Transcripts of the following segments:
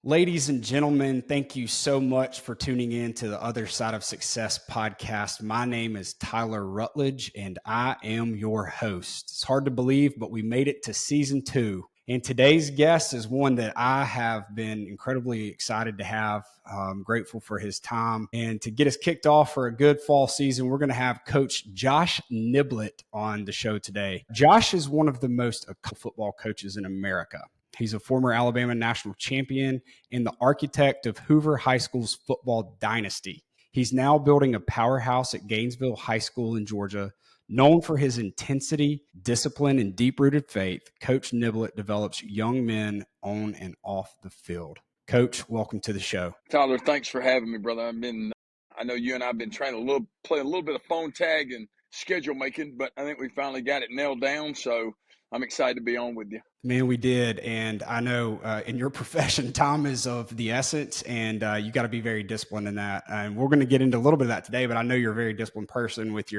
Ladies and gentlemen, thank you so much for tuning in to the Other Side of Success podcast. My name is Tyler Rutledge, and I am your host. It's hard to believe, but we made it to season 2. And today's guest is one that I have been incredibly excited to have. I'm grateful for his time. And to get us kicked off for a good fall season, we're going to have Coach Josh Niblett on the show today. Josh is one of the most accomplished football coaches in America. He's a former Alabama national champion and the architect of Hoover High School's football dynasty. He's now building a powerhouse at Gainesville High School in Georgia. Known for his intensity, discipline, and deep-rooted faith, Coach Niblett develops young men on and off the field. Coach, welcome to the show. Tyler, thanks for having me, brother. I know you and I have been trying to play a little bit of phone tag and schedule making, but I think we finally got it nailed down. So I'm excited to be on with you. Man, we did. And I know in your profession, time is of the essence, and you got to be very disciplined in that. And we're going to get into a little bit of that today, but I know you're a very disciplined person with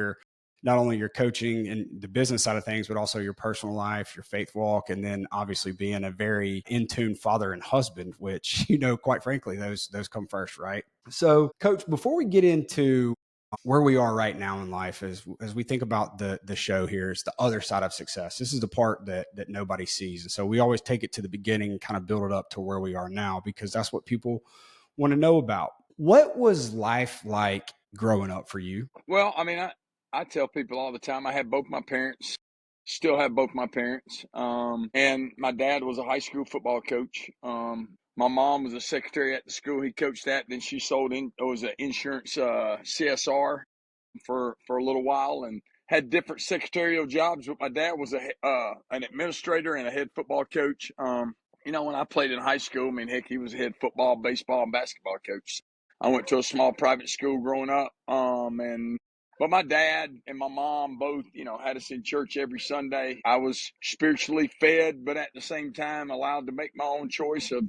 not only your coaching and the business side of things, but also your personal life, your faith walk, and then obviously being a very in-tune father and husband, which, quite frankly, those come first, right? So, Coach, before we get into where we are right now in life, as we think about the show here, is the other side of success. This is the part that nobody sees. And so we always take it to the beginning and kind of build it up to where we are now, because that's what people want to know about. What was life like growing up for you? Well, I tell people all the time, I had both my parents, still have both my parents. And my dad was a high school football coach. My mom was a secretary at the school he coached at. Then she was an insurance CSR for a little while and had different secretarial jobs. But my dad was an administrator and a head football coach. When I played in high school, heck, he was a head football, baseball, and basketball coach. I went to a small private school growing up, but my dad and my mom both, had us in church every Sunday. I was spiritually fed, but at the same time allowed to make my own choice of,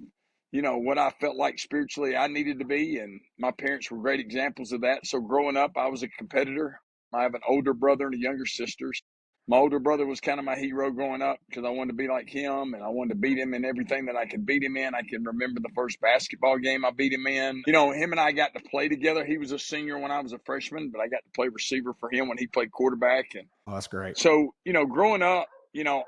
what I felt like spiritually I needed to be. And my parents were great examples of that. So growing up, I was a competitor. I have an older brother and a younger sister. My older brother was kind of my hero growing up because I wanted to be like him and I wanted to beat him in everything that I could beat him in. I can remember the first basketball game I beat him in. Him and I got to play together. He was a senior when I was a freshman, but I got to play receiver for him when he played quarterback. And that's great. So, growing up,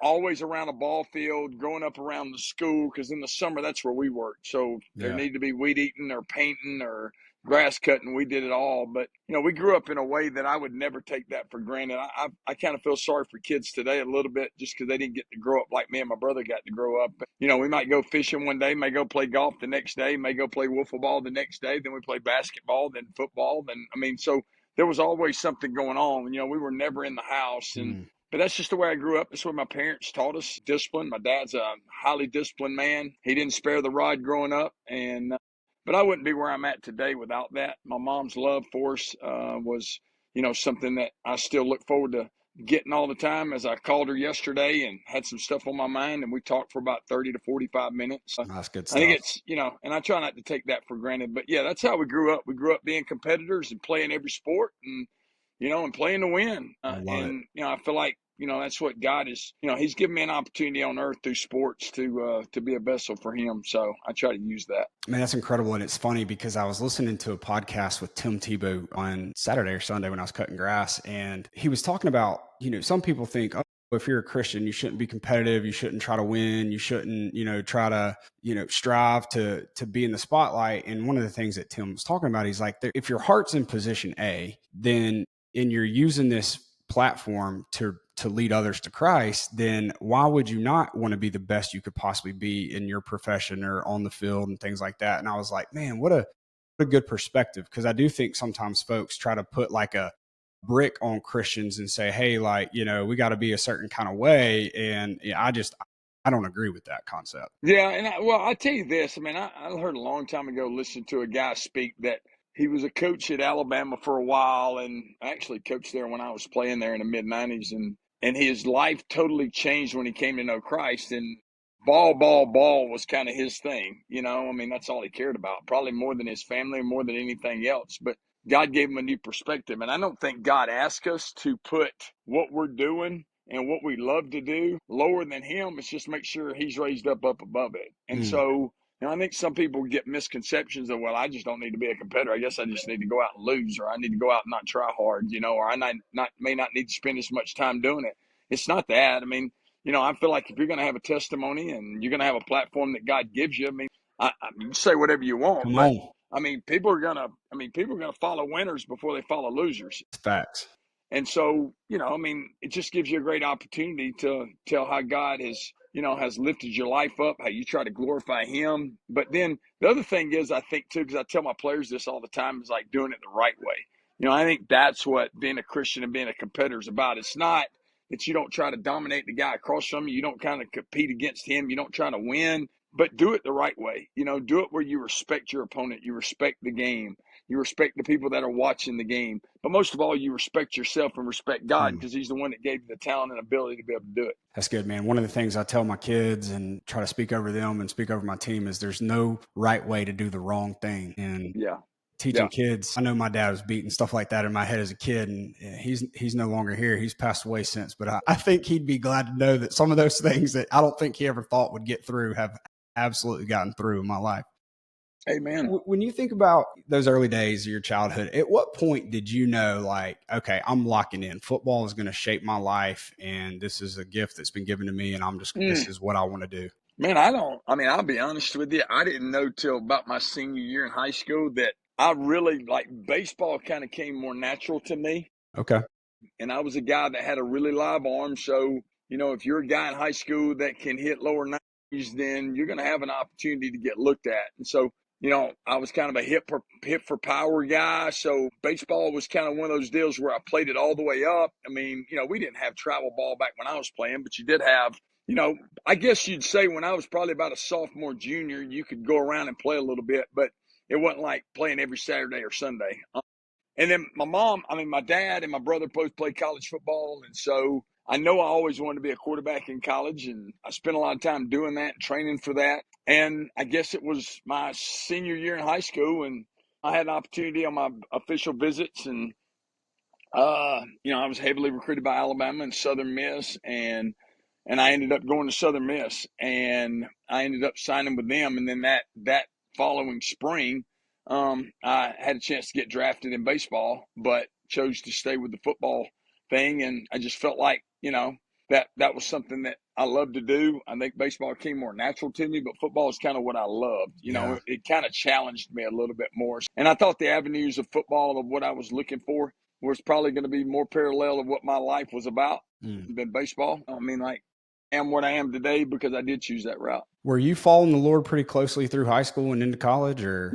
always around a ball field, growing up around the school, because in the summer, that's where we worked. So there needed to be weed eating or painting or grass cutting. We did it all. But, we grew up in a way that I would never take that for granted. I kind of feel sorry for kids today a little bit just because they didn't get to grow up like me and my brother got to grow up. But, we might go fishing one day, may go play golf the next day, may go play wiffle ball the next day. Then we play basketball, then football. So there was always something going on. We were never in the house. But that's just the way I grew up. That's what my parents taught us, discipline. My dad's a highly disciplined man. He didn't spare the rod growing up. But I wouldn't be where I'm at today without that. My mom's love for us was, something that I still look forward to getting all the time. As I called her yesterday and had some stuff on my mind, and we talked for about 30 to 45 minutes. That's good stuff. I think it's, and I try not to take that for granted. But, yeah, that's how we grew up. We grew up being competitors and playing every sport and playing to win. I feel like, that's what God is, he's given me an opportunity on earth through sports to be a vessel for him. So I try to use that. Man, that's incredible. And it's funny because I was listening to a podcast with Tim Tebow on Saturday or Sunday when I was cutting grass. And he was talking about, some people think, oh, if you're a Christian, you shouldn't be competitive. You shouldn't try to win. You shouldn't, try to, strive to be in the spotlight. And one of the things that Tim was talking about, he's like, if your heart's in position A, then and you're using this platform to lead others to Christ, then why would you not want to be the best you could possibly be in your profession or on the field and things like that? And I was like, man, what a good perspective. Because I do think sometimes folks try to put like a brick on Christians and say, hey, like, we got to be a certain kind of way. And I don't agree with that concept. Yeah. And I tell you this, I heard a long time ago, listen to a guy speak that he was a coach at Alabama for a while and actually coached there when I was playing there in the mid-90s. And his life totally changed when he came to know Christ. And ball was kind of his thing. That's all he cared about, probably more than his family, more than anything else. But God gave him a new perspective. And I don't think God asked us to put what we're doing and what we love to do lower than him. It's just make sure he's raised up above it. And so I think some people get misconceptions of, well, I just don't need to be a competitor. I guess I just need to go out and lose, or I need to go out and not try hard, or I may not need to spend as much time doing it. It's not that. I mean, I feel like if you're going to have a testimony and you're going to have a platform that God gives you, I mean, you say whatever you want, Come but on. I mean, people are going to follow winners before they follow losers. Facts. And so, I mean, it just gives you a great opportunity to tell how God has lifted your life up, how you try to glorify Him. But then the other thing is, I think too, because I tell my players this all the time, is like doing it the right way. I think that's what being a Christian and being a competitor is about. It's not that you don't try to dominate the guy across from you. You don't kind of compete against him. You don't try to win, but do it the right way. Do it where you respect your opponent. You respect the game. You respect the people that are watching the game. But most of all, you respect yourself and respect God, because He's the one that gave you the talent and ability to be able to do it. That's good, man. One of the things I tell my kids and try to speak over them and speak over my team is there's no right way to do the wrong thing. And teaching kids, I know my dad was beating stuff like that in my head as a kid, and he's no longer here. He's passed away since, but I think he'd be glad to know that some of those things that I don't think he ever thought would get through have absolutely gotten through in my life. Amen. When you think about those early days of your childhood, at what point did you know, like, okay, I'm locking in. Football is going to shape my life, and this is a gift that's been given to me, and this is what I want to do? Man, I'll be honest with you. I didn't know till about my senior year in high school that I really, like, baseball kind of came more natural to me. Okay. And I was a guy that had a really live arm. So, if you're a guy in high school that can hit lower 90s, then you're going to have an opportunity to get looked at. And so, I was kind of a hit for power guy. So baseball was kind of one of those deals where I played it all the way up. I mean, we didn't have travel ball back when I was playing, but you did have, I guess you'd say when I was probably about a sophomore, junior, you could go around and play a little bit, but it wasn't like playing every Saturday or Sunday. And then my dad and my brother both played college football. And so I know I always wanted to be a quarterback in college, and I spent a lot of time doing that, training for that. And I guess it was my senior year in high school, and I had an opportunity on my official visits, and I was heavily recruited by Alabama and Southern Miss, and I ended up going to Southern Miss, and I ended up signing with them. And then that following spring, I had a chance to get drafted in baseball, but chose to stay with the football thing. And I just felt like, that was something that I loved to do. I think baseball came more natural to me, but football is kind of what I loved. It kind of challenged me a little bit more. And I thought the avenues of football, of what I was looking for, was probably going to be more parallel of what my life was about than baseball. I mean, like, I am what I am today because I did choose that route. Were you following the Lord pretty closely through high school and into college, or?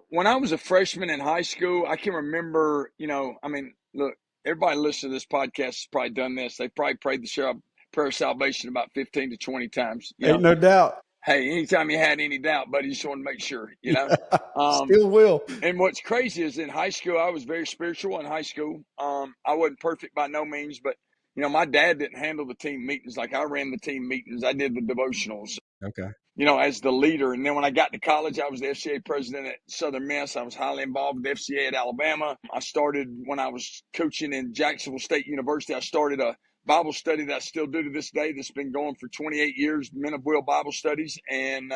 When I was a freshman in high school, I can remember, look, everybody listening to this podcast has probably done this. They probably prayed the prayer of salvation about 15 to 20 times. Ain't no doubt. Hey, anytime you had any doubt, buddy, you just want to make sure, Still will. And what's crazy is in high school, I was very spiritual in high school. I wasn't perfect by no means, but, my dad didn't handle the team meetings. Like, I ran the team meetings. I did the devotionals. Okay. As the leader. And then when I got to college, I was the FCA president at Southern Miss. I was highly involved with the FCA at Alabama. I started when I was coaching in Jacksonville State University. I started a Bible study that I still do to this day that's been going for 28 years, Men of Will Bible Studies. And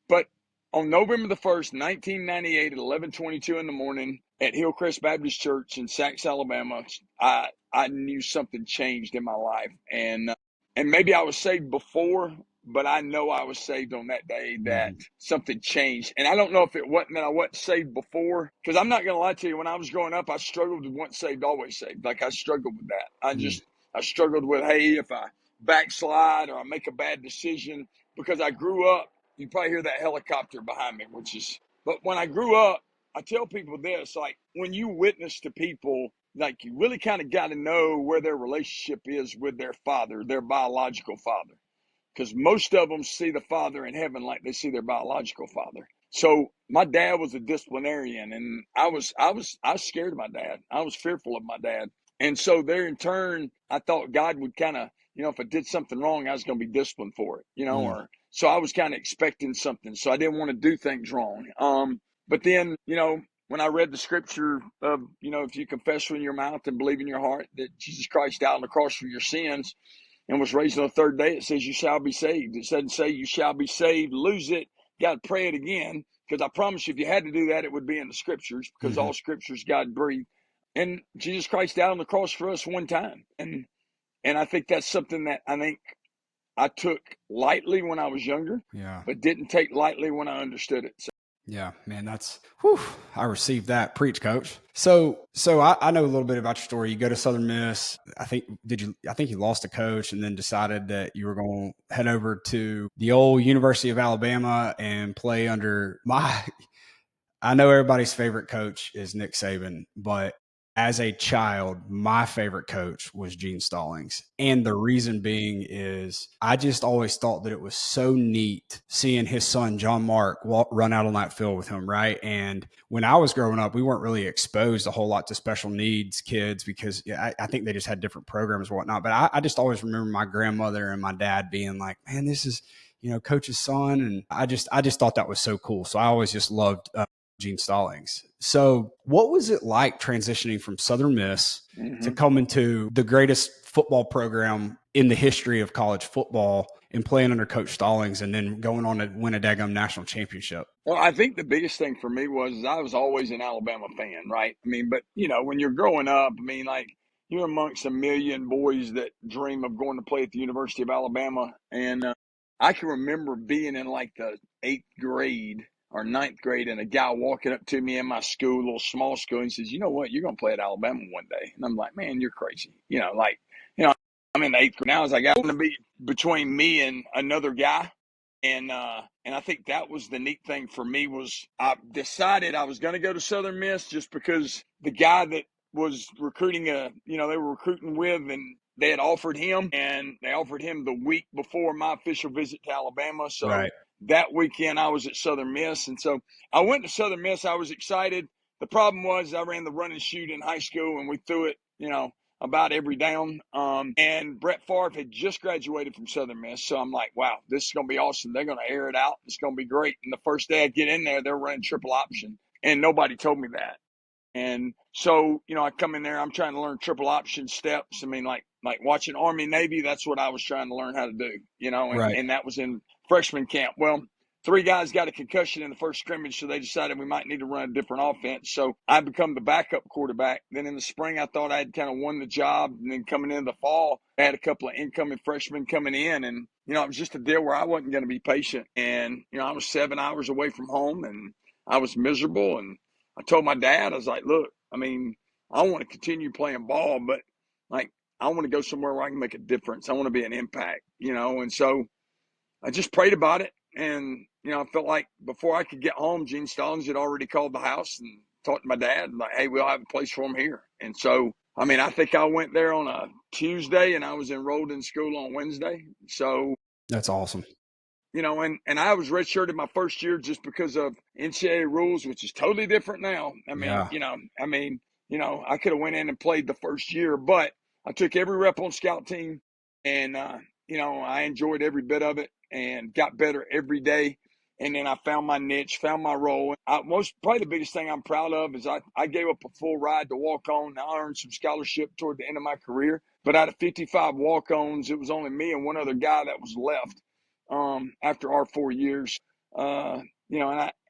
but on November the 1st, 1998 at 11:22 in the morning at Hillcrest Baptist Church in Sachs, Alabama, I knew something changed in my life. And maybe I was saved before, but I know I was saved on that day, that something changed. And I don't know if it wasn't that I wasn't saved before, because I'm not going to lie to you. When I was growing up, I struggled with once saved, always saved. Like, I struggled with that. I struggled with, hey, if I backslide or I make a bad decision, because I grew up, you probably hear that helicopter behind me, but when I grew up, I tell people this, like, when you witness to people, like, you really kind of got to know where their relationship is with their father, their biological father. Because most of them see the father in heaven like they see their biological father. So my dad was a disciplinarian, and I was scared of my dad. I was fearful of my dad. And so there in turn, I thought God would kind of, if I did something wrong, I was going to be disciplined for it, or so I was kind of expecting something. So I didn't want to do things wrong. But then, when I read the scripture of, if you confess with your mouth and believe in your heart that Jesus Christ died on the cross for your sins and was raised on the third day, it says you shall be saved. It doesn't say you shall be saved, lose it, got to pray it again, because I promise you, if you had to do that, it would be in the scriptures, because all scriptures God breathed. And Jesus Christ died on the cross for us one time. And I think that's something that I took lightly when I was younger, but didn't take lightly when I understood it. So. Yeah, man, that's, whew, I received that. Preach, coach. So I know a little bit about your story. You go to Southern Miss. I think you lost a coach and then decided that you were going to head over to the old University of Alabama and play under I know everybody's favorite coach is Nick Saban, but as a child, my favorite coach was Gene Stallings. And the reason being is I just always thought that it was so neat seeing his son, John Mark, run out on that field with him, right? And when I was growing up, we weren't really exposed a whole lot to special needs kids because I think they just had different programs and whatnot. But I just always remember my grandmother and my dad being like, man, this is, coach's son. And I just thought that was so cool. So I always just loved Gene Stallings. So what was it like transitioning from Southern Miss to come into the greatest football program in the history of college football and playing under Coach Stallings and then going on to win a daggum national championship? Well, I think the biggest thing for me was I was always an Alabama fan, right? I mean, but, when you're growing up, you're amongst a million boys that dream of going to play at the University of Alabama. And I can remember being in like the 8th grade or 9th grade, and a guy walking up to me in my school, a little small school, and he says, "You know what? You're going to play at Alabama one day." And I'm like, "Man, you're crazy." I'm in the 8th grade now. It's like, I want to be between me and another guy. And I think that was the neat thing for me was I decided I was going to go to Southern Miss just because the guy that was recruiting they were recruiting with, and they had offered him, and they offered him the week before my official visit to Alabama. So right. That weekend I was at Southern Miss. And so I went to Southern Miss. I was excited. The problem was I ran the run and shoot in high school, and we threw it, about every down. And Brett Favre had just graduated from Southern Miss. So I'm like, wow, this is going to be awesome. They're going to air it out. It's going to be great. And the first day I get in there, they're running triple option. And nobody told me that. And so, I come in there, I'm trying to learn triple option steps. Like watching Army Navy, that's what I was trying to learn how to do, Right. and that was in freshman camp. Well, 3 guys got a concussion in the first scrimmage, so they decided we might need to run a different offense. So I become the backup quarterback. Then in the spring, I thought I had kind of won the job. And then coming into the fall, I had a couple of incoming freshmen coming in. And, it was just a deal where I wasn't going to be patient. And, I was 7 hours away from home, and I was miserable. And I told my dad, I was like, look, I want to continue playing ball, but I want to go somewhere where I can make a difference. I want to be an impact, and so I just prayed about it. And, I felt like before I could get home, Gene Stallings had already called the house and talked to my dad, like, hey, we'll have a place for him here. And so, I think I went there on a Tuesday and I was enrolled in school on Wednesday. So that's awesome. And I was redshirted my first year just because of NCAA rules, which is totally different now. I could have went in and played the first year, but I took every rep on scout team, and I enjoyed every bit of it and got better every day. And then I found my niche, found my role. Probably the biggest thing I'm proud of is I gave up a full ride to walk on. I earned some scholarship toward the end of my career, but out of 55 walk-ons, it was only me and one other guy that was left. After our 4 years, and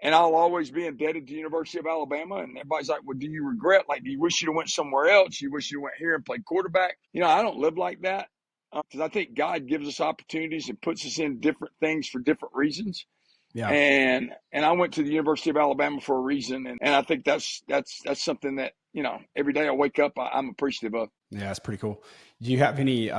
I'll always be indebted to the University of Alabama. And everybody's like, well, do you regret? Like, do you wish you went somewhere else? You wish you went here and played quarterback? I don't live like that because I think God gives us opportunities and puts us in different things for different reasons. Yeah. And I went to the University of Alabama for a reason. And I think that's something that, every day I wake up, I'm appreciative of. Yeah, that's pretty cool. Do you have any,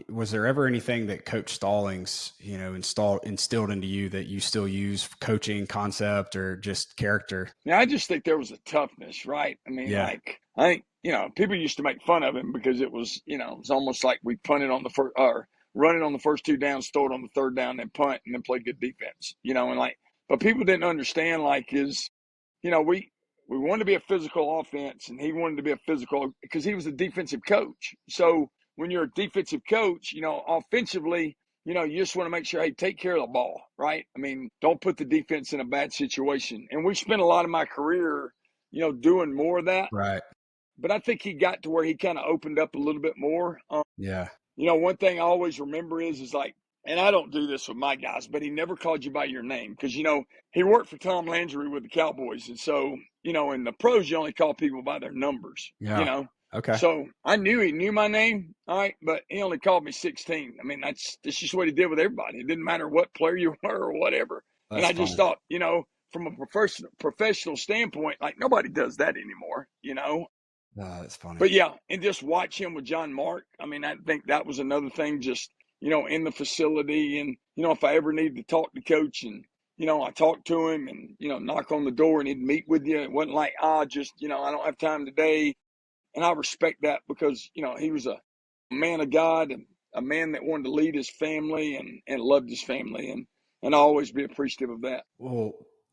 was there ever anything that Coach Stallings, instilled into you that you still use, coaching concept or just character? Yeah, I just think there was a toughness, right? I think, people used to make fun of him because it was, it was almost like we punted on the first or running on the first 2 downs, throw it on the 3rd down, then punt, and then play good defense, but people didn't understand we wanted to be a physical offense, and he wanted to be a physical because he was a defensive coach. So when you're a defensive coach, offensively, you just want to make sure, hey, take care of the ball, right? Don't put the defense in a bad situation. And we spent a lot of my career, doing more of that. Right. But I think he got to where he kind of opened up a little bit more. Yeah. One thing I always remember is like and I don't do this with my guys, but he never called you by your name because, he worked for Tom Landry with the Cowboys. And so, in the pros, you only call people by their numbers, Yeah. Okay. So I knew he knew my name, all right, but he only called me 16. I mean, that's just what he did with everybody. It didn't matter what player you were or whatever. And That's I just funny. thought, from a professional standpoint, like nobody does that anymore. That's funny. But yeah, and just watch him with John Mark. I mean, I think that was another thing, just, in the facility. And, if I ever needed to talk to coach and, I talked to him and, knock on the door and he'd meet with you. It wasn't like, just, I don't have time today. And I respect that because, he was a man of God and a man that wanted to lead his family and loved his family. And I'll always be appreciative of that. Well,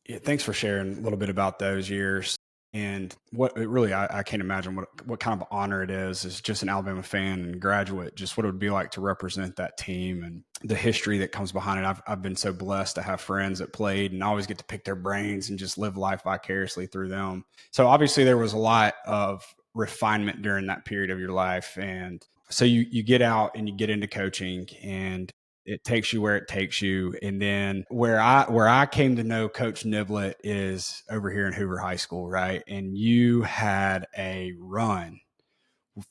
yeah, thanks for sharing a little bit about those years. And what it really, I can't imagine what kind of honor it is as just an Alabama fan and graduate, just what it would be like to represent that team and the history that comes behind it. I've been so blessed to have friends that played and I always get to pick their brains and just live life vicariously through them. So obviously there was a lot of refinement during that period of your life. And so you get out and you get into coaching and it takes you where it takes you. And then where I came to know Coach Niblett is over here in Hoover High School, right? And you had a run,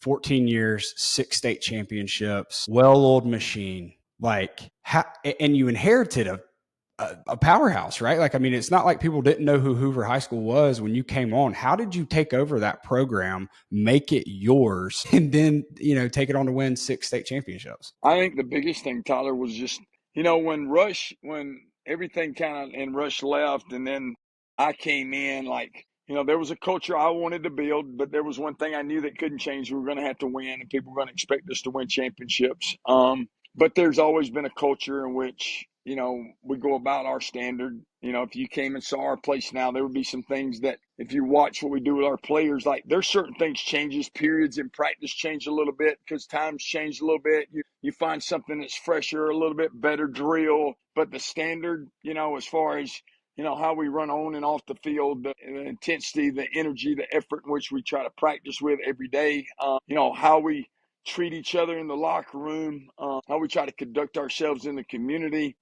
14 years, 6 state championships, well-oiled machine. And you inherited a powerhouse, right? Like, I mean, it's not like people didn't know who Hoover High School was when you came on. How did you take over that program, make it yours, and then, take it on to win 6 state championships? I think the biggest thing, Tyler, was just, when everything kind of, and Rush left and then I came in, like, there was a culture I wanted to build, but there was one thing I knew that couldn't change. We were going to have to win and people were going to expect us to win championships. But there's always been a culture in which, we go about our standard. If you came and saw our place now, there would be some things that if you watch what we do with our players, like there's certain things changes, periods in practice change a little bit because times change a little bit. You find something that's fresher, a little bit better drill, but the standard, as far as, how we run on and off the field, the intensity, the energy, the effort in which we try to practice with every day, how we treat each other in the locker room, how we try to conduct ourselves in the community.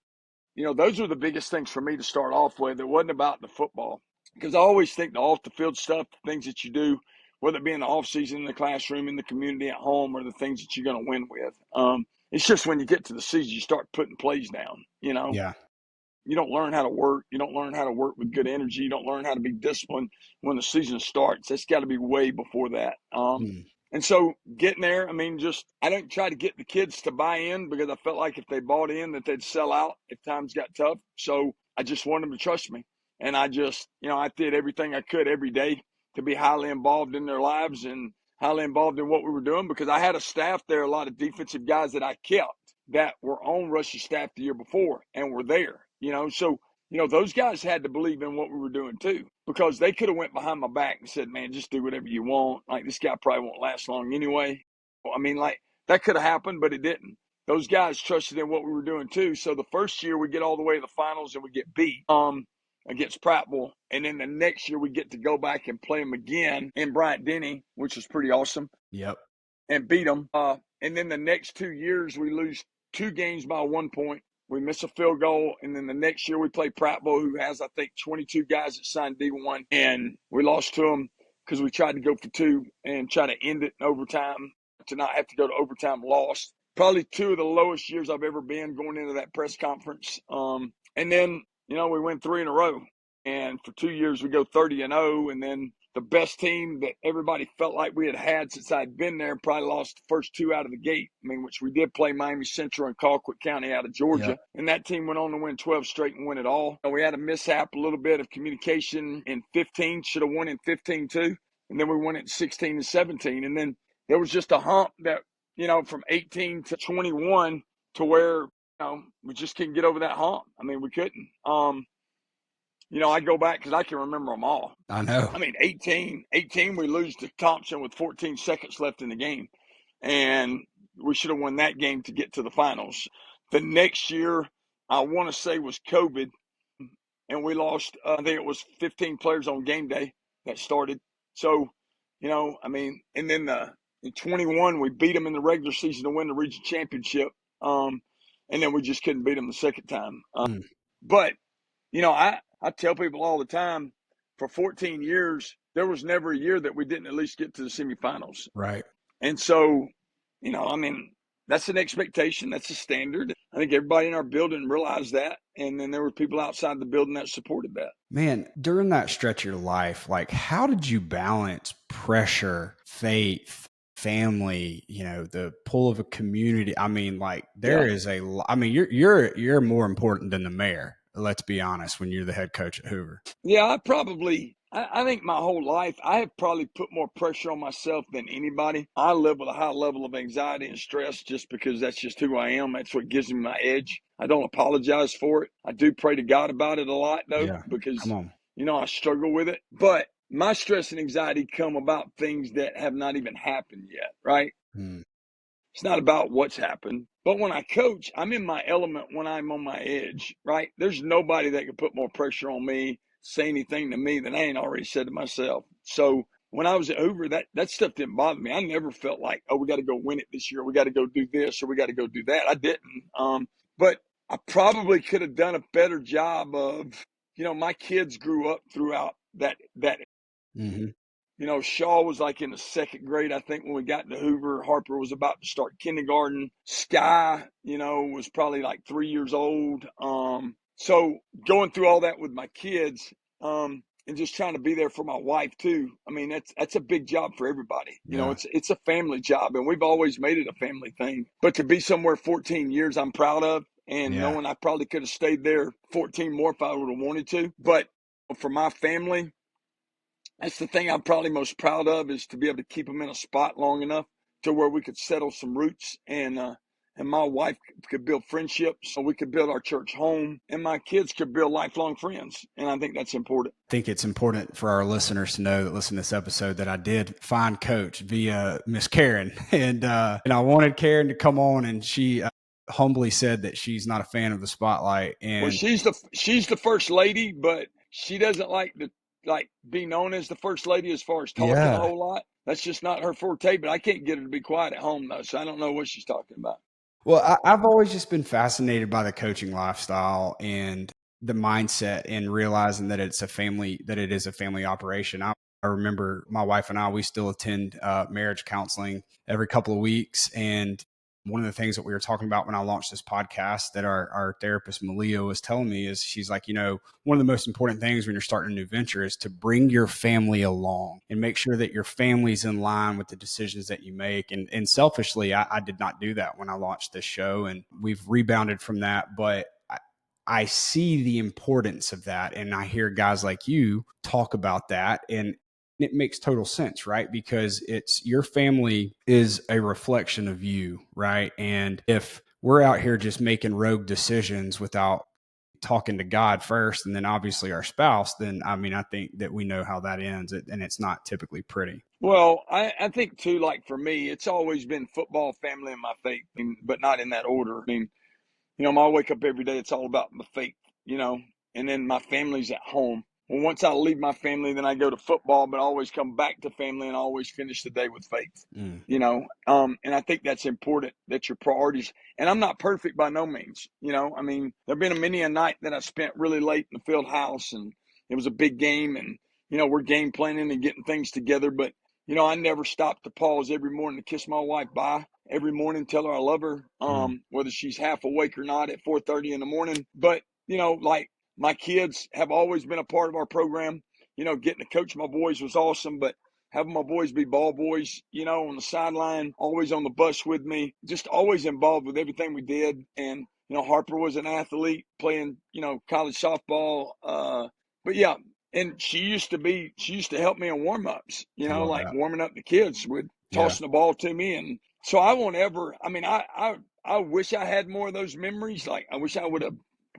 Those are the biggest things for me to start off with. It wasn't about the football because I always think the off the field stuff, the things that you do, whether it be in the off season, in the classroom, in the community, at home, are the things that you're going to win with. It's just when you get to the season, you start putting plays down. Yeah. You don't learn how to work. You don't learn how to work with good energy. You don't learn how to be disciplined when the season starts. That's got to be way before that. Mm. And so getting there, I mean, I don't try to get the kids to buy in because I felt like if they bought in that they'd sell out if times got tough. So I just wanted them to trust me. And I just, I did everything I could every day to be highly involved in their lives and highly involved in what we were doing because I had a staff there, a lot of defensive guys that I kept that were on Rush's staff the year before and were there, so those guys had to believe in what we were doing too, because they could have went behind my back and said, man, just do whatever you want. Like, this guy probably won't last long anyway. I mean, like, that could have happened, but it didn't. Those guys trusted in what we were doing too. So the first year we get all the way to the finals and we get beat against Prattville. And then the next year we get to go back and play them again in Bryant-Denny, which was pretty awesome. Yep. And beat them. And then the next 2 years we lose 2 games by 1 point. We miss a field goal, and then the next year we play Prattville, who has, I think, 22 guys that signed D1, and we lost to them because we tried to go for 2 and try to end it in overtime to not have to go to overtime. Lost. Probably 2 of the lowest years I've ever been going into that press conference. And then, we win 3 in a row, and for 2 years we go 30-0, and then the best team that everybody felt like we had since I'd been there probably lost the first 2 out of the gate. I mean, which we did play Miami Central and Colquitt County out of Georgia. Yep. And that team went on to win 12 straight and win it all. And we had a mishap, a little bit of communication in 15, should have won in 15 too. And then we won it in 16 and 17. And then there was just a hump that, from 18 to 21 to where, we just couldn't get over that hump. I mean, we couldn't. I go back because I can remember them all. I know. I mean, 18, we lose to Thompson with 14 seconds left in the game. And we should have won that game to get to the finals. The next year, I want to say, was COVID. And we lost, I think it was 15 players on game day that started. So, and then in 21, we beat them in the regular season to win the region championship. And and then we just couldn't beat them the second time. Mm. But, I tell people all the time, for 14 years, there was never a year that we didn't at least get to the semifinals. Right. And so, that's an expectation. That's a standard. I think everybody in our building realized that. And then there were people outside the building that supported that. Man, during that stretch of your life, like, how did you balance pressure, faith, family, the pull of a community? I mean, like, there is you're more important than the mayor. Let's be honest, when you're the head coach at Hoover. Yeah, I think my whole life, I have probably put more pressure on myself than anybody. I live with a high level of anxiety and stress just because that's just who I am. That's what gives me my edge. I don't apologize for it. I do pray to God about it a lot, though, because, come on. I struggle with it. But my stress and anxiety come about things that have not even happened yet, right? It's not about what's happened. But when I coach, I'm in my element when I'm on my edge, right? There's nobody that can put more pressure on me, say anything to me that I ain't already said to myself. So when I was at Hoover, that stuff didn't bother me. I never felt like, oh, we got to go win it this year. We got to go do this or we got to go do that. I didn't. But I probably could have done a better job of, my kids grew up throughout that. Mm-hmm. Shaw was like in the second grade, I think, when we got to Hoover. Harper was about to start kindergarten. Sky, was probably like 3 years old. So going through all that with my kids, and just trying to be there for my wife too. I mean, that's a big job for everybody. It's a family job, and we've always made it a family thing. But to be somewhere 14 years, I'm proud of, and knowing I probably could have stayed there 14 more if I would have wanted to. But for my family, that's the thing I'm probably most proud of, is to be able to keep them in a spot long enough to where we could settle some roots, and my wife could build friendships, so we could build our church home, and my kids could build lifelong friends. And I think that's important. I think it's important for our listeners to know that listen to this episode that I did find Coach via Miss Karen, and I wanted Karen to come on, and she humbly said that she's not a fan of the spotlight. And well, she's the first lady, but she doesn't like be known as the first lady as far as talking a whole lot. That's just not her forte, but I can't get her to be quiet at home, though, so I don't know what she's talking about. Well, I've always just been fascinated by the coaching lifestyle and the mindset, and realizing that it is a family operation. I remember my wife and I, we still attend marriage counseling every couple of weeks. And one of the things that we were talking about when I launched this podcast that our therapist, Malia, was telling me is, she's like, one of the most important things when you're starting a new venture is to bring your family along and make sure that your family's in line with the decisions that you make. And selfishly, I did not do that when I launched this show, and we've rebounded from that. But I see the importance of that. And I hear guys like you talk about that, and it makes total sense, right? Because it's your family is a reflection of you, right? And if we're out here just making rogue decisions without talking to God first, and then obviously our spouse, then I think that we know how that ends, and it's not typically pretty. Well, I think too, like for me, it's always been football, family, and my faith, but not in that order. I wake up every day, it's all about my faith, and then my family's at home. Well, once I leave my family, then I go to football, but I always come back to family and I always finish the day with faith, and I think that's important, that your priorities, and I'm not perfect by no means, there've been many a night that I spent really late in the field house, and it was a big game, and, we're game planning and getting things together, but, I never stopped to pause every morning to kiss my wife bye. Every morning, tell her I love her, whether she's half awake or not at 4:30 in the morning. But, like my kids have always been a part of our program. Getting to coach my boys was awesome, but having my boys be ball boys, on the sideline, always on the bus with me, just always involved with everything we did. And, Harper was an athlete playing, college softball. But yeah, and she used to help me in warm-ups, warming up the kids with tossing the ball to me. And so I won't ever, I wish I had more of those memories. Like, I wish I would have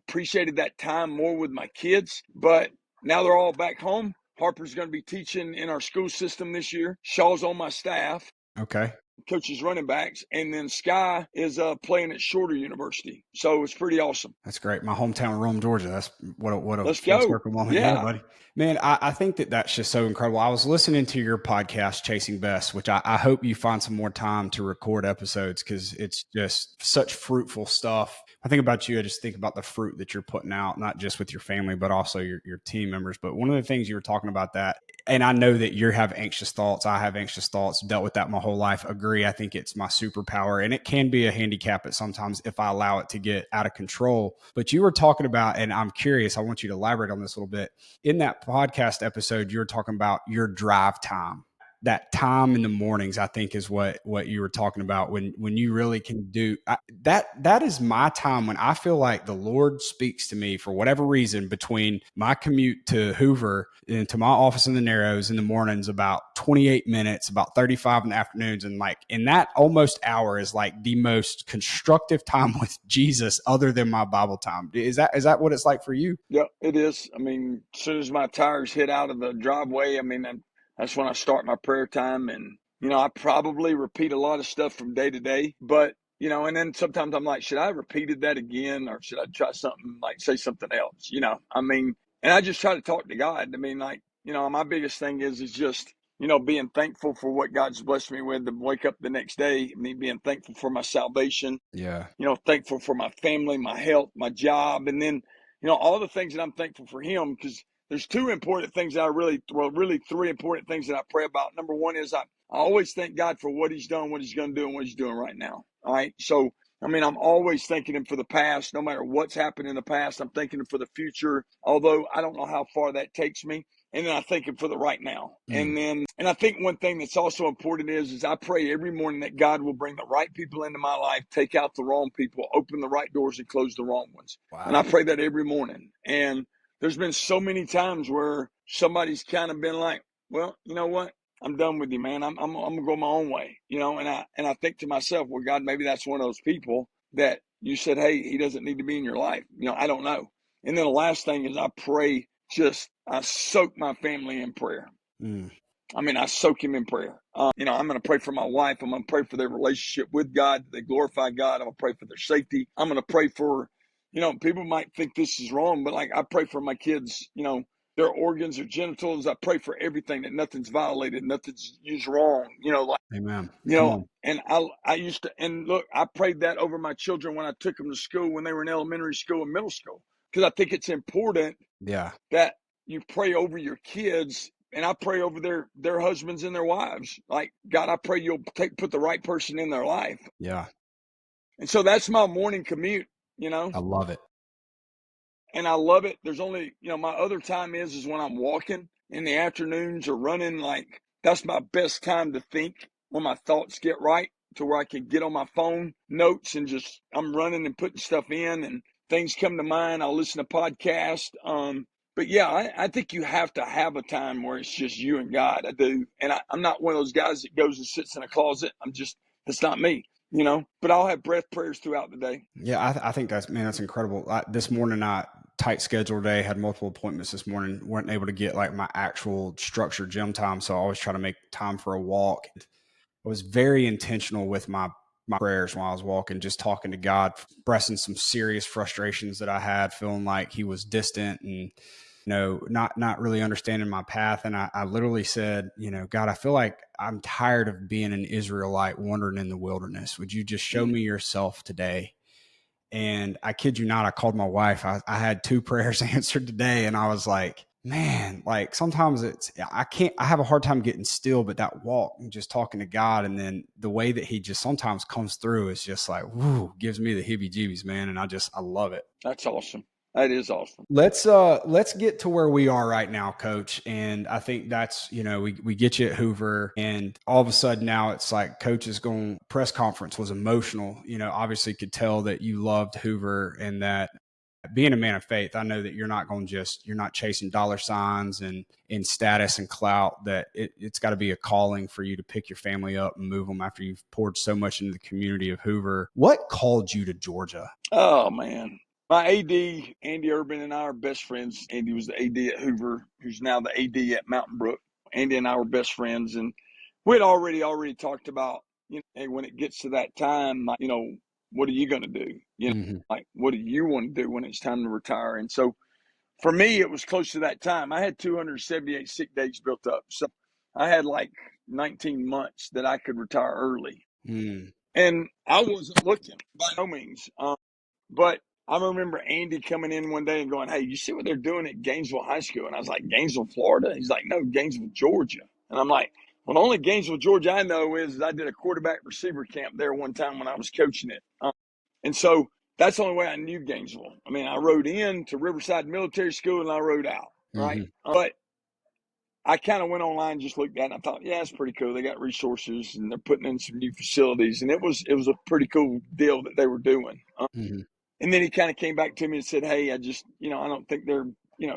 appreciated that time more with my kids, but now they're all back home. Harper's going to be teaching in our school system this year. Shaw's on my staff. Okay. coaches running backs, and then Sky is playing at Shorter University. So it's pretty awesome. That's great. My hometown, Rome, Georgia. That's what a Let's full go. circle moment. Yeah. Yeah, buddy. Man, I think that's just so incredible. I was listening to your podcast, Chasing Best, which I hope you find some more time to record episodes because it's just such fruitful stuff. I think about you, I just think about the fruit that you're putting out, not just with your family, but also your team members. But one of the things you were talking about that, and I know that you have anxious thoughts. I have anxious thoughts, dealt with that my whole life. Agree. I think it's my superpower, and it can be a handicap at sometimes if I allow it to get out of control. But you were talking about, and I'm curious, I want you to elaborate on this a little bit. In that podcast episode, you were talking about your drive time. That time in the mornings, I think, is what you were talking about when you really can do that. That is my time when I feel like the Lord speaks to me for whatever reason between my commute to Hoover and to my office in the Narrows in the mornings, about 28 minutes, about 35 in the afternoons. And like in that almost hour is like the most constructive time with Jesus other than my Bible time. Is that what it's like for you? Yeah, it is. I mean, as soon as my tires hit out of the driveway, I mean, that's when I start my prayer time. And, I probably repeat a lot of stuff from day to day. But, and then sometimes I'm like, should I have repeated that again? Or should I try something, like say something else? I mean, and I just try to talk to God. I mean, like, my biggest thing is just, being thankful for what God's blessed me with to wake up the next day. I mean, being thankful for my salvation. Yeah. Thankful for my family, my health, my job. And then, all the things that I'm thankful for him, because there's two important things that really three important things that I pray about. Number one is I always thank God for what he's done, what he's going to do, and what he's doing right now. All right. So, I mean, I'm always thanking him for the past, no matter what's happened in the past. I'm thanking him for the future, although I don't know how far that takes me. And then I thank him for the right now. And I think one thing that's also important is I pray every morning that God will bring the right people into my life, take out the wrong people, open the right doors and close the wrong ones. Wow. And I pray that every morning. And there's been so many times where somebody's kind of been like, well, you know what? I'm done with you, man. I'm gonna go my own way, and I think to myself, well, God, maybe that's one of those people that you said, hey, he doesn't need to be in your life. I don't know. And then the last thing is I pray, I soak my family in prayer. I mean, I soak him in prayer. I'm going to pray for my wife. I'm going to pray for their relationship with God. They glorify God. I'm going to pray for their safety. I'm going to pray for, people might think this is wrong, but like I pray for my kids, their organs or genitals. I pray for everything, that nothing's violated, nothing's used wrong, Amen. And I used to, and look, I prayed that over my children when I took them to school, when they were in elementary school and middle school, because I think it's important that you pray over your kids. And I pray over their husbands and their wives. Like, God, I pray you'll put the right person in their life. Yeah. And so that's my morning commute, I love it. And I love it. There's only, my other time is when I'm walking in the afternoons or running. Like, that's my best time to think, when my thoughts get right, to where I can get on my phone notes and just, I'm running and putting stuff in and things come to mind. I'll listen to podcasts. But yeah, I think you have to have a time where it's just you and God. I do. And I'm not one of those guys that goes and sits in a closet. That's not me, but I'll have breath prayers throughout the day. Yeah. I think that's incredible. This morning, tight schedule day, had multiple appointments this morning, weren't able to get like my actual structured gym time. So I always try to make time for a walk. I was very intentional with my prayers while I was walking, just talking to God, expressing some serious frustrations that I had, feeling like he was distant and, not really understanding my path. And I literally said, God, I feel like I'm tired of being an Israelite wandering in the wilderness. Would you just show me yourself today? And I kid you not, I called my wife. I had 2 prayers answered today. And I was like, man, like sometimes I have a hard time getting still, but that walk and just talking to God, and then the way that he just sometimes comes through is just like, whoo, gives me the heebie jeebies, man. And I love it. That's awesome. That is awesome. Let's get to where we are right now, Coach. And I think that's, we get you at Hoover, and all of a sudden now it's like Coach is going, press conference was emotional. Obviously could tell that you loved Hoover, and that being a man of faith, I know that you're not chasing dollar signs and in status and clout, that it's got to be a calling for you to pick your family up and move them after you've poured so much into the community of Hoover. What called you to Georgia? Oh, man. My AD, Andy Urban, and I are best friends. Andy was the AD at Hoover, who's now the AD at Mountain Brook. Andy and I were best friends, and we had already talked about, hey, when it gets to that time, what are you going to do? Mm-hmm. Like, what do you want to do when it's time to retire? And so for me, it was close to that time. I had 278 sick days built up. So I had like 19 months that I could retire early. Mm. And I wasn't looking by no means. But I remember Andy coming in one day and going, "Hey, you see what they're doing at Gainesville High School?" And I was like, "Gainesville, Florida?" He's like, "No, Gainesville, Georgia." And I'm like, "Well, the only Gainesville, Georgia I know is I did a quarterback receiver camp there one time when I was coaching it." And so that's the only way I knew Gainesville. I mean, I rode in to Riverside Military School and I rode out, right? Mm-hmm. But I kind of went online and just looked at it and I thought, yeah, it's pretty cool. They got resources and they're putting in some new facilities. And it was a pretty cool deal that they were doing. Mm-hmm. And then he kind of came back to me and said, "Hey, I just, I don't think they're,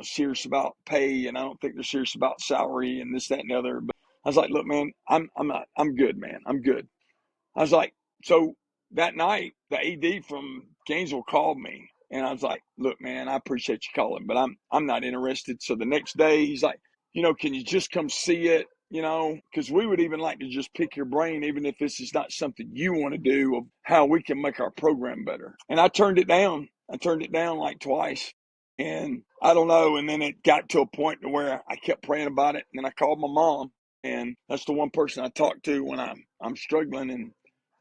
serious about pay, and I don't think they're serious about salary and this, that, and the other." But I was like, "Look, man, I'm good, man. I'm good." I was like, so that night, the AD from Gainesville called me, and I was like, "Look, man, I appreciate you calling, but I'm not interested." So the next day, he's like, "Can you just come see it? Because we would even like to just pick your brain, even if this is not something you want to do, of how we can make our program better." And I turned it down. I turned it down like twice. And I don't know. And then it got to a point to where I kept praying about it. And then I called my mom. And that's the one person I talk to when I'm struggling. And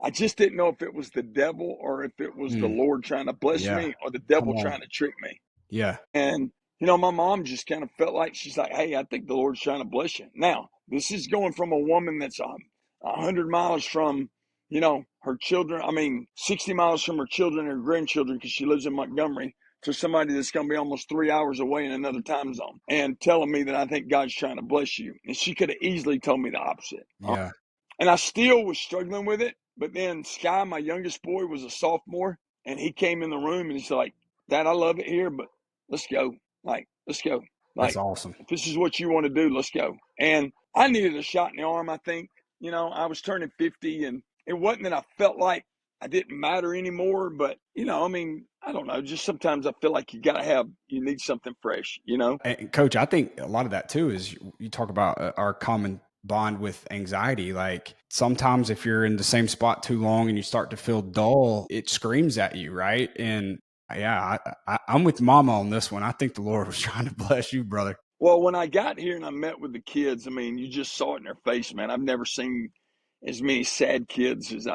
I just didn't know if it was the devil or if it was the Mm. Lord trying to bless Yeah. me or the Come devil on. trying to trick me. Yeah. And, my mom just kind of felt like she's like, "Hey, I think the Lord's trying to bless you." Now, this is going from a woman that's 100 miles from, her children. I mean, 60 miles from her children and grandchildren because she lives in Montgomery, to somebody that's going to be almost 3 hours away in another time zone and telling me that I think God's trying to bless you. And she could have easily told me the opposite. Yeah. And I still was struggling with it. But then Sky, my youngest boy, was a sophomore, and he came in the room and he's like, "Dad, I love it here, but let's go. Like, let's go. That's Like, awesome. if this is what you want to do, let's go." And I needed a shot in the arm, I think. I was turning 50, and it wasn't that I felt like I didn't matter anymore, but, I mean, I don't know. Just sometimes I feel like you need something fresh. And Coach, I think a lot of that too is you talk about our common bond with anxiety. Like sometimes if you're in the same spot too long and you start to feel dull, it screams at you, right? And yeah, I'm with Mama on this one. I think the Lord was trying to bless you, brother. Well, when I got here and I met with the kids, I mean, you just saw it in their face, man. I've never seen as many sad kids as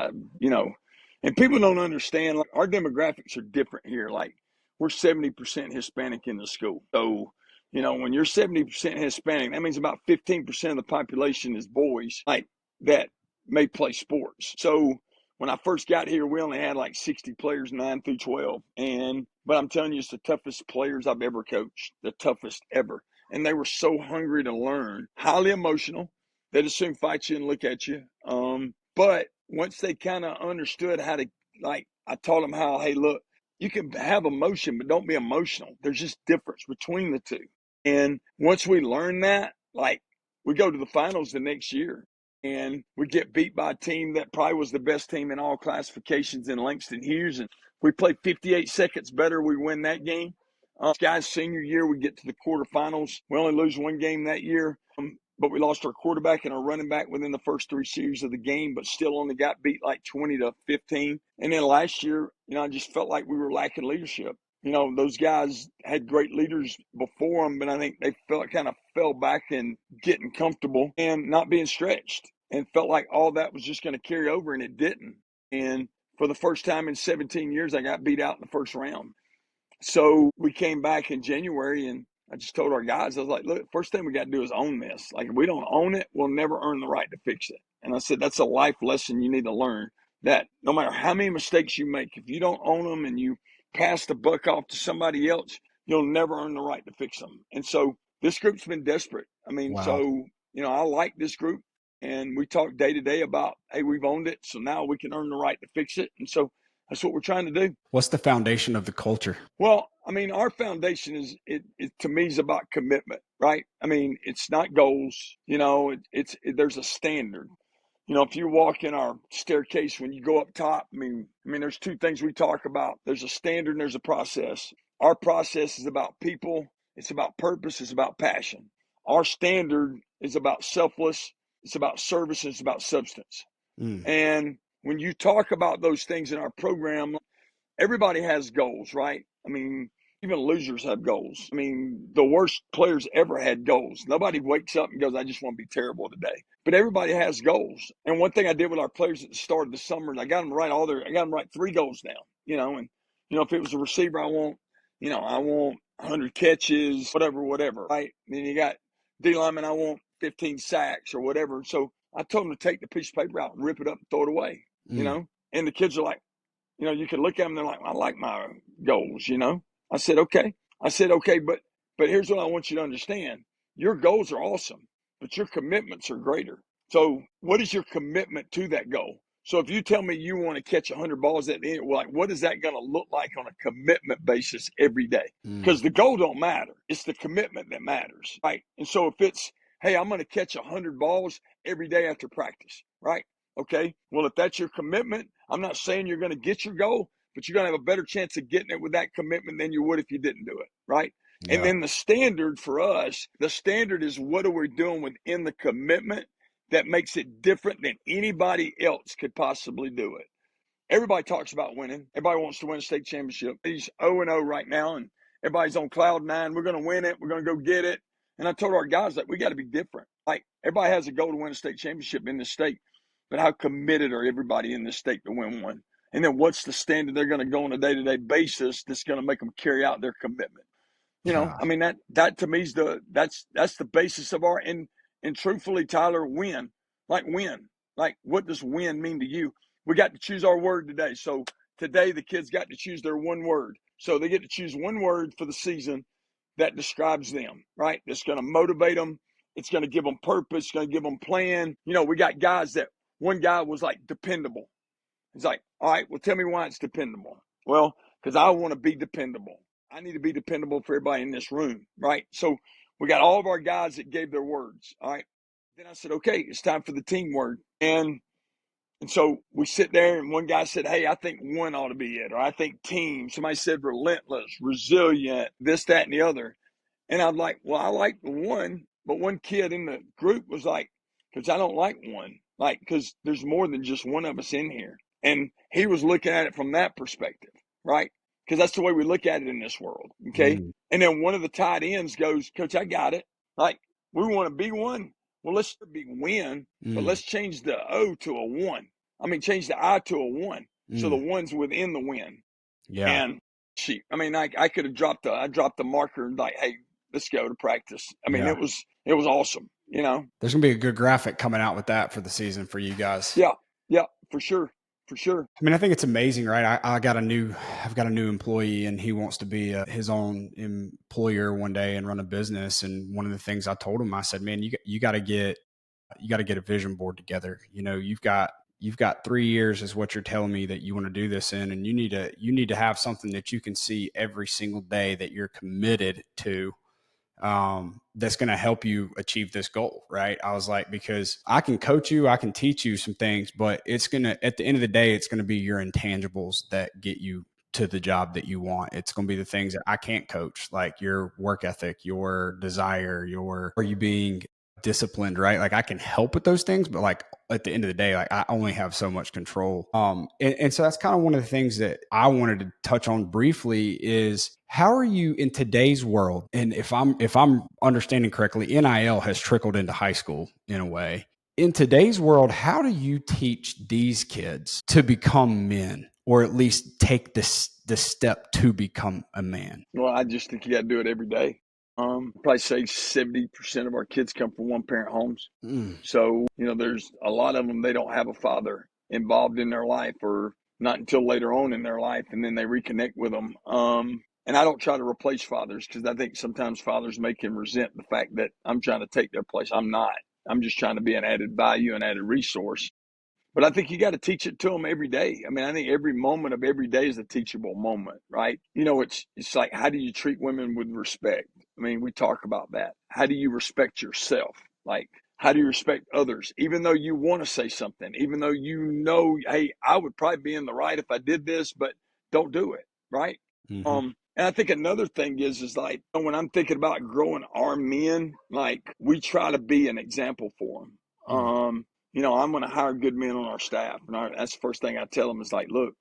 and people don't understand, like, our demographics are different here. Like, we're 70% Hispanic in the school. So, when you're 70% Hispanic, that means about 15% of the population is boys, like, that may play sports. So when I first got here, we only had like 60 players, 9 through 12. But I'm telling you, it's the toughest players I've ever coached, the toughest ever. And they were so hungry to learn, highly emotional. They'd as soon fight you and look at you. But once they kind of understood how to, like, I taught them how, hey, look, you can have emotion, but don't be emotional. There's just difference between the two. And once we learn that, like, we go to the finals the next year and we get beat by a team that probably was the best team in all classifications in Langston Hughes. And we play 58 seconds better. We win that game. Guy's senior year, we get to the quarterfinals. We only lose one game that year, but we lost our quarterback and our running back within the first 3 series of the game, but still only got beat like 20-15. And then last year, I just felt like we were lacking leadership. Those guys had great leaders before them, but I think they kind of fell back and getting comfortable and not being stretched, and felt like all that was just going to carry over, and it didn't. And for the first time in 17 years, I got beat out in the first round. So we came back in January, and I just told our guys, I was like, "Look, first thing we got to do is own this. Like, if we don't own it, we'll never earn the right to fix it." And I said, that's a life lesson you need to learn, that no matter how many mistakes you make, if you don't own them and you pass the buck off to somebody else, you'll never earn the right to fix them. And so this group's been desperate. I mean, Wow. so, I like this group, and we talk day to day about, hey, we've owned it, so now we can earn the right to fix it. And so that's what we're trying to do. What's the foundation of the culture? Well, I mean, our foundation it to me is about commitment, right? I mean, it's not goals, there's a standard. If you walk in our staircase, when you go up top, there's two things we talk about. There's a standard and there's a process. Our process is about people, it's about purpose, it's about passion. Our standard is about selfless, it's about service, and it's about substance. Mm. And when you talk about those things in our program, everybody has goals, right? I mean, even losers have goals. I mean, the worst players ever had goals. Nobody wakes up and goes, I just want to be terrible today. But everybody has goals. And one thing I did with our players at the start of the summer, I got them to write 3 goals down, and, if it was a receiver, I want 100 catches, whatever, right? And then you got D lineman, I want 15 sacks or whatever. So I told them to take the piece of paper out and rip it up and throw it away, Mm. and the kids are like, you can look at them, they're like, I like my goals, I said, okay. But here's what I want you to understand. Your goals are awesome, but your commitments are greater. So what is your commitment to that goal? So if you tell me you want to catch 100 balls at the end, what is that going to look like on a commitment basis every day? Mm. Because the goal don't matter. It's the commitment that matters, right? And so if it's, hey, I'm going to catch 100 balls every day after practice, right? Okay, well, if that's your commitment, I'm not saying you're going to get your goal, but you're going to have a better chance of getting it with that commitment than you would if you didn't do it, right? And Yeah. then the standard for us, the standard is what are we doing within the commitment that makes it different than anybody else could possibly do it. Everybody talks about winning. Everybody wants to win a state championship. He's 0-0 right now, and everybody's on cloud 9. We're going to win it. We're going to go get it. And I told our guys that we got to be different. Like, everybody has a goal to win a state championship in this state, but how committed are everybody in this state to win one? And then what's the standard they're going to go on a day-to-day basis that's going to make them carry out their commitment? Yeah. I mean, that to me is that's the basis of our, and truthfully, Tyler, win. Like, what does win mean to you? We got to choose our word today. So today the kids got to choose their one word. So they get to choose one word for the season that describes them, right? That's going to motivate them. It's going to give them purpose. It's going to give them plan. We got guys that, one guy was like dependable. He's like, all right, well, tell me why it's dependable. Well, because I want to be dependable. I need to be dependable for everybody in this room, right? So we got all of our guys that gave their words, all right? Then I said, okay, it's time for the team word. And so we sit there, and one guy said, hey, I think one ought to be it, or I think team. Somebody said relentless, resilient, this, that, and the other. And I'm like, well, I like the one, but one kid in the group was like, because I don't like one, like, because there's more than just one of us in here. And he was looking at it from that perspective, right? Because that's the way we look at it in this world, okay? Mm. And then one of the tight ends goes, Coach, I got it. Like, we want to be one. Well, let's be win, but Mm. let's change the O to a one. I mean, change the I to a one. So the Mm. one's within the win. Yeah. And I mean, I could have dropped the marker and like, hey, let's go to practice. I mean, Yeah. it was awesome, There's gonna be a good graphic coming out with that for the season for you guys. Yeah, for sure. I mean, I think it's amazing, right? I've got a new employee, and he wants to be his own employer one day and run a business. And one of the things I told him, I said, man, you got to get a vision board together. You've got 3 years is what you're telling me that you want to do this in, and you need to have something that you can see every single day that you're committed to, that's going to help you achieve this goal. Right. I was like, because I can coach you, I can teach you some things, but it's going to, at the end of the day, it's going to be your intangibles that get you to the job that you want. It's going to be the things that I can't coach, like your work ethic, your desire, are you being disciplined, right? Like, I can help with those things, but like at the end of the day, like, I only have so much control. And so that's kind of one of the things that I wanted to touch on briefly is, how are you in today's world? And if I'm understanding correctly, NIL has trickled into high school in a way. In today's world, how do you teach these kids to become men, or at least take the step to become a man? Well, I just think you got to do it every day. Probably say 70% of our kids come from one parent homes. Mm. So, there's a lot of them, they don't have a father involved in their life, or not until later on in their life, and then they reconnect with them. And I don't try to replace fathers, because I think sometimes fathers make him resent the fact that I'm trying to take their place. I'm not. I'm just trying to be an added value, an added resource. But I think you got to teach it to them every day. I mean, I think every moment of every day is a teachable moment, right? It's like, how do you treat women with respect? I mean, we talk about that. How do you respect yourself? Like, how do you respect others? Even though you want to say something, even though hey, I would probably be in the right if I did this, but don't do it, right? Mm-hmm. And I think another thing is like, when I'm thinking about growing our men, like, we try to be an example for them. I'm going to hire good men on our staff. And that's the first thing I tell them is like, look,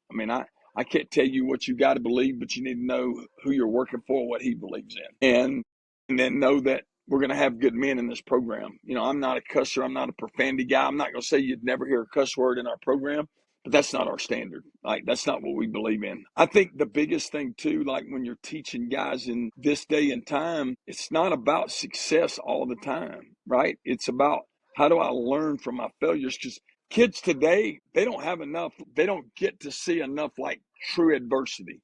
I can't tell you what you got to believe, but you need to know who you're working for, what he believes in. And then know that we're going to have good men in this program. I'm not a cusser. I'm not a profanity guy. I'm not going to say you'd never hear a cuss word in our program, but that's not our standard. Like, that's not what we believe in. I think the biggest thing too, like when you're teaching guys in this day and time, it's not about success all the time, right? It's about, how do I learn from my failures? Because kids today, they don't have enough. They don't get to see enough like true adversity.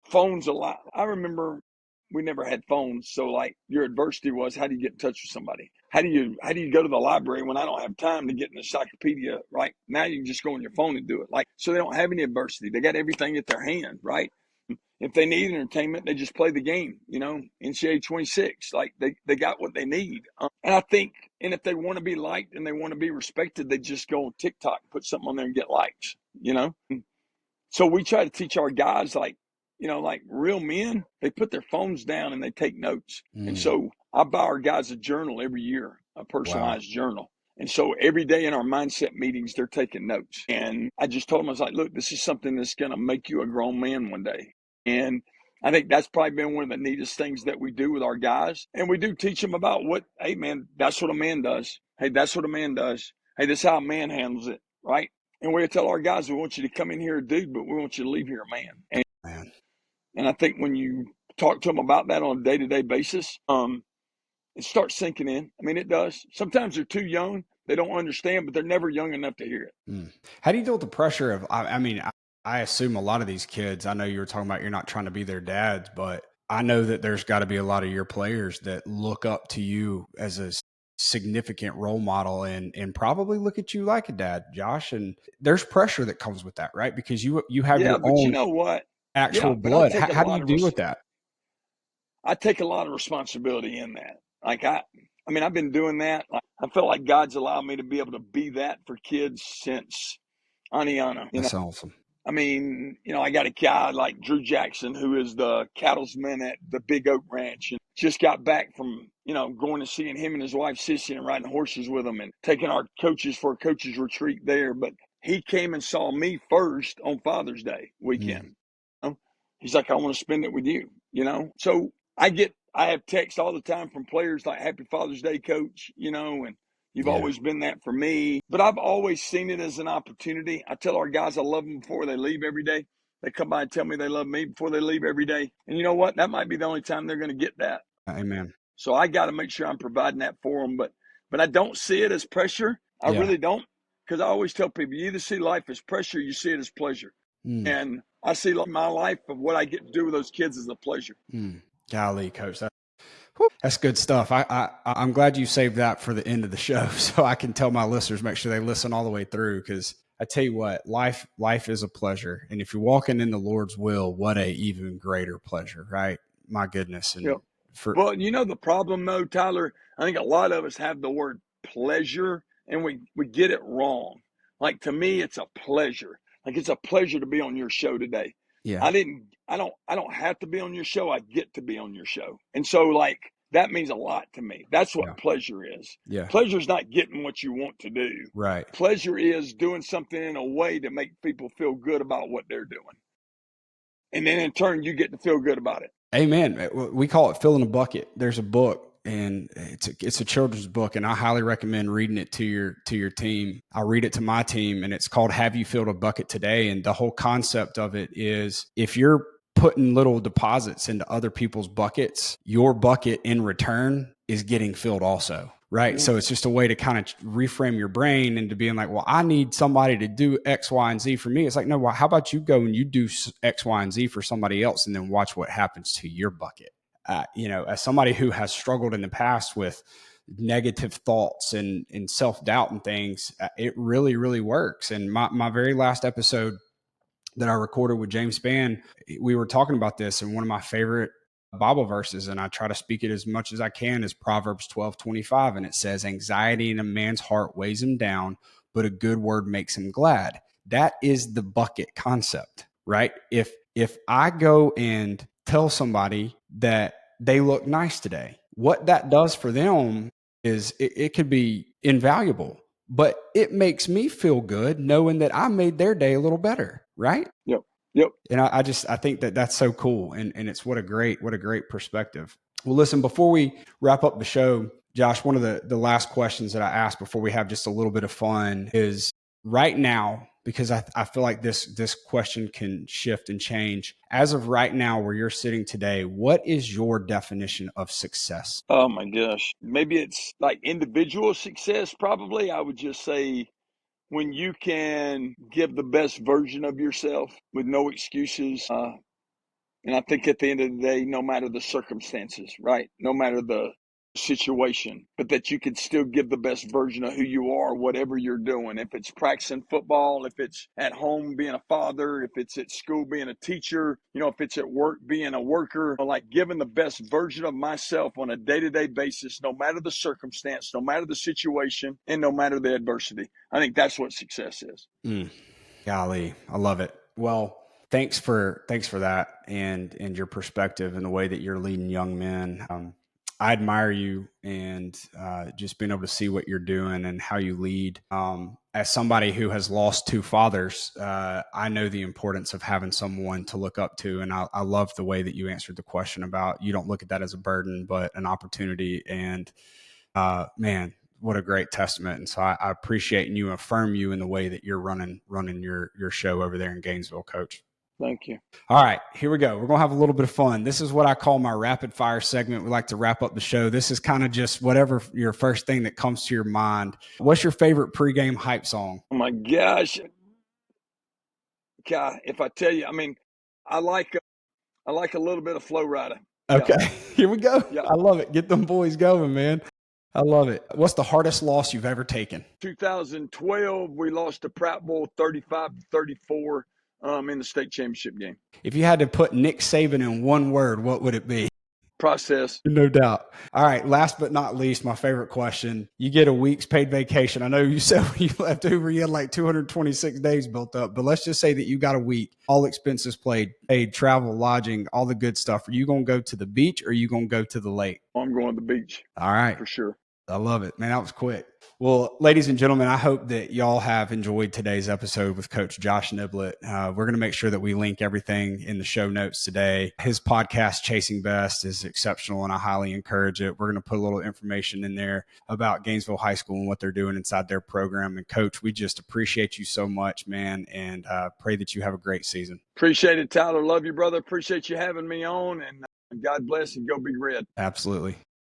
Phones a lot. I remember we never had phones, so like your adversity was, how do you get in touch with somebody? How do you go to the library when I don't have time to get an encyclopedia? Right now, you can just go on your phone and do it. Like, so they don't have any adversity. They got everything at their hand, right? If they need entertainment, they just play the game, NCAA 26. Like, they got what they need. And I think, and if they want to be liked and they want to be respected, they just go on TikTok, put something on there and get likes, So we try to teach our guys, like real men, they put their phones down and they take notes. And so I buy our guys a journal every year, a personalized journal. And so every day in our mindset meetings, they're taking notes. And I just told them, I was like, look, this is something that's going to make you a grown man one day. And I think that's probably been one of the neatest things that we do with our guys. And we do teach them about hey, man, that's what a man does. Hey, that's what a man does. Hey, this is how a man handles it, right? And we tell our guys, we want you to come in here a dude, but we want you to leave here a man. And I think when you talk to them about that on a day-to-day basis, it starts sinking in. I mean, it does. Sometimes they're too young. They don't understand, but they're never young enough to hear it. How do you deal with the pressure of, I assume a lot of these kids, I know you were talking about you're not trying to be their dads, but I know that there's got to be a lot of your players that look up to you as a significant role model and probably look at you like a dad, Josh. And there's pressure that comes with that, right? Because you have your own you know what? actual blood. How do you deal with that? I take a lot of responsibility in that. Like I've been doing that. I felt like God's allowed me to be able to be that for kids since Aniana. That's awesome. I got a guy like Drew Jackson, who is the cattleman at the Big Oak Ranch, and just got back from, going to seeing him and his wife Sissy and riding horses with them and taking our coaches for a coaches retreat there. But he came and saw me first on Father's Day weekend. He's like, I want to spend it with you, So I have texts all the time from players like, Happy Father's Day, Coach, and you've always been that for me. But I've always seen it as an opportunity. I tell our guys I love them before they leave every day. They come by and tell me they love me before they leave every day. And you know what? That might be the only time they're going to get that. Amen. So I got to make sure I'm providing that for them. But I don't see it as pressure. I really don't. Because I always tell people, you either see life as pressure, or you see it as pleasure. And I see my life of what I get to do with those kids as a pleasure. Golly, Coach. That's good stuff. I'm glad you saved that for the end of the show so I can tell my listeners, make sure they listen all the way through. Because I tell you what, life is a pleasure. And if you're walking in the Lord's will, what a even greater pleasure, right? My goodness. And well, the problem though, Tyler, I think a lot of us have the word pleasure and we get it wrong. Like, to me, it's a pleasure. Like, it's a pleasure to be on your show today. Yeah. I don't have to be on your show. I get to be on your show. And so, like, that means a lot to me. That's what pleasure is. Yeah. Pleasure is not getting what you want to do. Right. Pleasure is doing something in a way to make people feel good about what they're doing. And then in turn, you get to feel good about it. Amen. We call it filling a bucket. There's a book, and it's a children's book, and I highly recommend reading it to your team. I read it to my team, and it's called Have You Filled a Bucket Today? And the whole concept of it is, if you're putting little deposits into other people's buckets, your bucket in return is getting filled also. Right. So it's just a way to kind of reframe your brain into being like, well, I need somebody to do X, Y, and Z for me. It's like, no, well, how about you go and you do X, Y, and Z for somebody else and then watch what happens to your bucket? As somebody who has struggled in the past with negative thoughts and self-doubt and things, it really, really works. And my very last episode that I recorded with James Spann, we were talking about this, and one of my favorite Bible verses, and I try to speak it as much as I can, is Proverbs 12:25. And it says, anxiety in a man's heart weighs him down, but a good word makes him glad. That is the bucket concept, right? If I go and tell somebody that they look nice today, what that does for them is it could be invaluable, but it makes me feel good knowing that I made their day a little better. Right. Yep. Yep. And I think that that's so cool. And it's what a great perspective. Well, listen, before we wrap up the show, Josh, one of the last questions that I asked before we have just a little bit of fun is right now, because I feel like this question can shift and change. As of right now, where you're sitting today, what is your definition of success? Oh my gosh. Maybe it's like individual success, probably. I would just say when you can give the best version of yourself with no excuses. And I think at the end of the day, no matter the circumstances, right? No matter the situation, but that you can still give the best version of who you are, whatever you're doing. If it's practicing football, if it's at home being a father, if it's at school being a teacher, if it's at work being a worker, like giving the best version of myself on a day-to-day basis, no matter the circumstance, no matter the situation, and no matter the adversity. I think that's what success is. Golly, I love it. Well, thanks for that and your perspective and the way that you're leading young men. I admire you and just being able to see what you're doing and how you lead. As somebody who has lost two fathers, I know the importance of having someone to look up to. And I love the way that you answered the question about you don't look at that as a burden, but an opportunity. And man, what a great testament. And so I appreciate and you affirm you in the way that you're running your show over there in Gainesville, Coach. Thank you. All right, here we go. We're going to have a little bit of fun. This is what I call my rapid fire segment. We like to wrap up the show. This is kind of just whatever your first thing that comes to your mind. What's your favorite pregame hype song? Oh my gosh. God, if I tell you, I like a little bit of Flow Rider. Okay, yeah. Here we go. Yeah. I love it. Get them boys going, man. I love it. What's the hardest loss you've ever taken? 2012, we lost to Prattville 35-34 in the state championship game. If you had to put Nick Saban in one word, what would it be? Process. No doubt. All right. Last but not least, my favorite question. You get a week's paid vacation. I know you said when you left Hoover, you had like 226 days built up, but let's just say that you got a week, all expenses paid, travel, lodging, all the good stuff. Are you going to go to the beach or are you going to go to the lake? I'm going to the beach. All right. For sure. I love it, man. That was quick. Well, ladies and gentlemen, I hope that y'all have enjoyed today's episode with Coach Josh Niblett. We're going to make sure that we link everything in the show notes today. His podcast, Chasing Best, is exceptional, and I highly encourage it. We're going to put a little information in there about Gainesville High School and what they're doing inside their program. And, Coach, we just appreciate you so much, man, and pray that you have a great season. Appreciate it, Tyler. Love you, brother. Appreciate you having me on, and God bless and go Big Red. Absolutely.